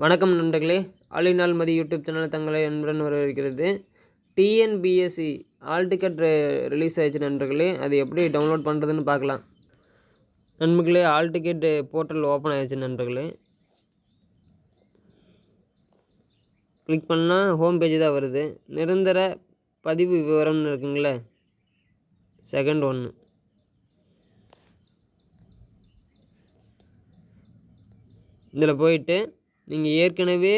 வணக்கம் நண்பர்களே, all in all Mathi YouTube channel தங்களை அன்புடன் வரவேற்கிறது. டிஎன்பிஎஸ்சி ஆல் டிக்கெட் ரிலீஸ் ஆயிடுச்சு நண்பர்களே. அது எப்படி டவுன்லோட் பண்ணுறதுன்னு பார்க்கலாம். நண்பர்களே, ஆல் டிக்கெட் போர்ட்டல் ஓப்பன் ஆயிடுச்சு நண்பர்களே. கிளிக் பண்ணால் ஹோம் பேஜ் தான் வருது. நிரந்தர பதிவு விவரம்னு இருக்குங்களே, செகண்ட் ஒன்று. இதில் போயிட்டு நீங்கள் ஏற்கனவே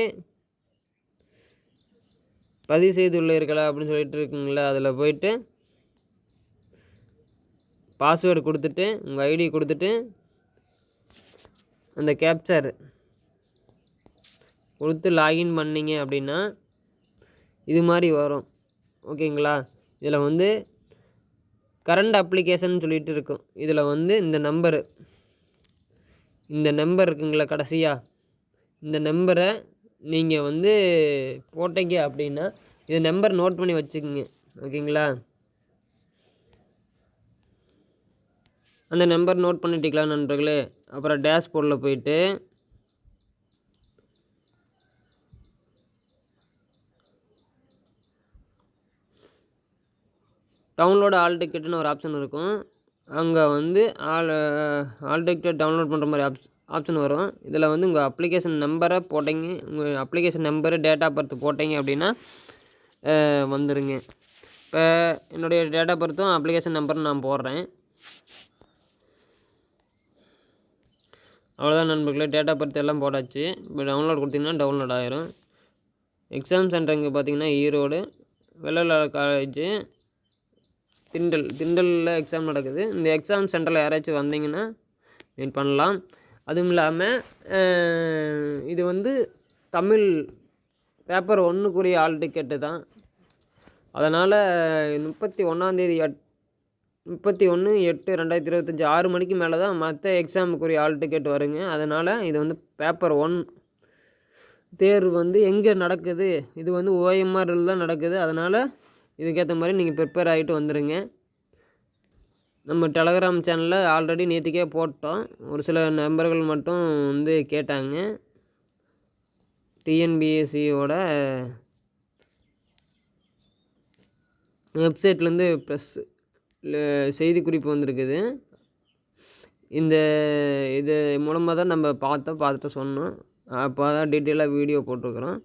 பதிவு செய்துள்ளீர்களா அப்படின்னு சொல்லிட்டு இருக்குங்களா, அதில் போயிட்டு பாஸ்வேர்டு கொடுத்துட்டு உங்கள் ஐடி கொடுத்துட்டு அந்த கேப்சர் கொடுத்து லாகின் பண்ணிங்க அப்படின்னா இது மாதிரி வரும். ஓகேங்களா. இதில் கரண்ட் அப்ளிகேஷன் சொல்லிட்டு இருக்கும். இதில் இந்த நம்பர் இருக்குங்களா கடைசியாக, இந்த நம்பரை நீங்கள் போட்டீங்க அப்படின்னா இது நம்பர் நோட் பண்ணி வச்சுக்கோங்க. ஓகேங்களா. அந்த நம்பர் நோட் பண்ணிட்டீங்களா நண்பர்களே. அப்புறம் டேஷ்போர்டில் போயிட்டு டவுன்லோடு ஆல் டிக்கெட்டுன்னு ஒரு ஆப்ஷன் இருக்கும். அங்கே ஆல் டிக்கெட் டவுன்லோட் பண்ணுற மாதிரி ஆப்ஷன் வரும். இதில் உங்கள் அப்ளிகேஷன் நம்பரை போட்டீங்க, உங்கள் application number date of birth போட்டீங்க அப்படின்னா வந்துடுங்க. இப்போ என்னுடைய டேட் ஆஃப் பர்த்தும் அப்ளிகேஷன் நம்பரும் நான் போடுறேன். அவ்வளோதான் நண்பர்களே, டேட் ஆஃப் பர்த் எல்லாம் போட்டாச்சு. இப்போ டவுன்லோட் கொடுத்தீங்கன்னா டவுன்லோட் ஆகிரும். எக்ஸாம் சென்டர் இங்கே பார்த்தீங்கன்னா ஈரோடு வெள்ளலா காலேஜு திண்டலில் எக்ஸாம் நடக்குது. இந்த எக்ஸாம் சென்டரில் யாராச்சும் வந்தீங்கன்னா மீட் பண்ணலாம். அதுவும் இல்லாமல் இது தமிழ் பேப்பர் 1க்குரிய ஆல் டிக்கெட்டு தான். அதனால் 31/8/2025 6 மணிக்கு மேலே தான் மற்ற எக்ஸாமுக்குரிய ஆல் டிக்கெட் வருங்க. அதனால் இது பேப்பர் 1 தேர்வு எங்கே நடக்குது, இது ஓஎம்ஆரில் தான் நடக்குது. அதனால் இதுக்கேற்ற மாதிரி நீங்கள் ப்ரிப்பேர் ஆகிட்டு வந்துடுங்க. நம்ம டெலகிராம் சேனலில் ஆல்ரெடி நேற்றுக்கே போட்டோம். ஒரு சில நண்பர்கள் மட்டும் கேட்டாங்க. டிஎன்பிஎஸ்சியோட வெப்சைட்லேருந்து ப்ரெஸ் செய்திக்குறிப்பு வந்திருக்குது. இது மூலமாக தான் நம்ம பார்த்துட்டு சொன்னோம். அப்போ தான் டீட்டெயிலாக வீடியோ போட்டிருக்குறோம்.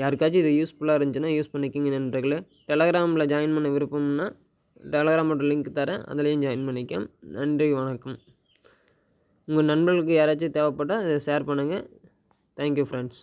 யாருக்காச்சும் இது யூஸ்ஃபுல்லாக இருந்துச்சுன்னா யூஸ் பண்ணிக்கிங்க நண்பர்களே. டெலகிராமில் ஜாயின் பண்ண விருப்பம்னா டெலகிராமோட லிங்க் தரேன், அதுலேயும் ஜாயின் பண்ணிக்க. நன்றி, வணக்கம். உங்கள் நண்பர்களுக்கு யாராச்சும் தேவைப்பட்டால் அதை ஷேர் பண்ணுங்கள். Thank you friends.